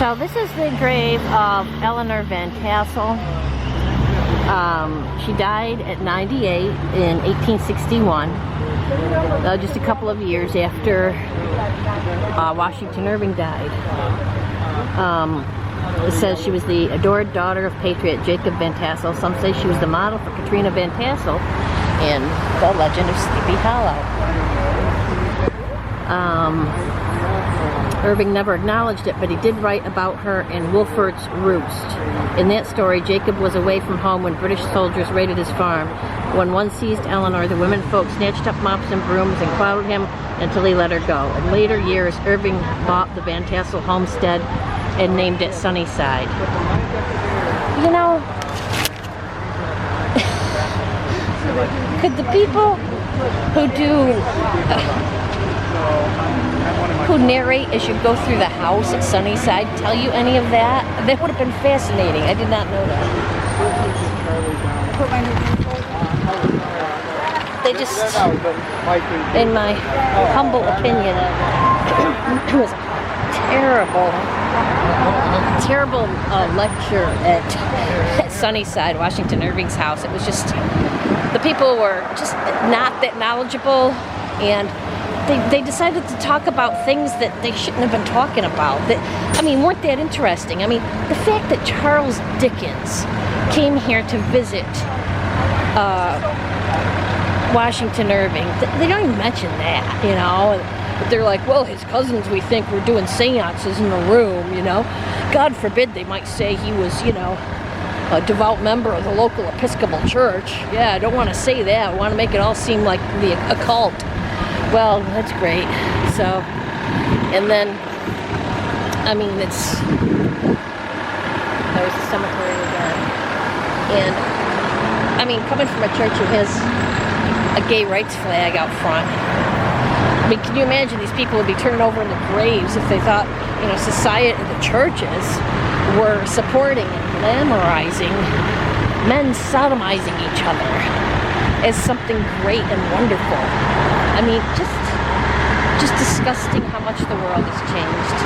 So this is the grave of Eleanor Van Tassel. She died at 98 in 1861, just a couple of years after Washington Irving died. It says she was the adored daughter of patriot Jacob Van Tassel. Some say she was the model for Katrina Van Tassel in The Legend of Sleepy Hollow. Irving never acknowledged it, but he did write about her in Wolfert's Roost. In that story, Jacob was away from home when British soldiers raided his farm. When one seized Eleanor, the women folk snatched up mops and brooms and clouted him until he let her go. In later years, Irving bought the Van Tassel homestead and named it Sunnyside. You know, could the people who narrate as you go through the house at Sunnyside tell you any of that? That would have been fascinating. I did not know that. They just, in my humble opinion, it was a terrible lecture at Sunnyside, Washington Irving's house. It was just, the people were just not that knowledgeable, and they decided to talk about things that they shouldn't have been talking about. That, I mean, weren't that interesting. I mean, the fact that Charles Dickens came here to visit Washington Irving, they don't even mention that, you know. But they're like, well, his cousins, we think, were doing seances in the room, you know. God forbid they might say he was, you know, a devout member of the local Episcopal Church. Yeah, I don't want to say that. I want to make it all seem like the occult. Well, that's great. So, and then, I mean, there's the cemetery again. And, I mean, coming from a church who has a gay rights flag out front, I mean, can you imagine these people would be turned over in the graves if they thought, you know, society, the churches were supporting and glamorizing men sodomizing each other as something great and wonderful. I mean, just disgusting how much the world has changed.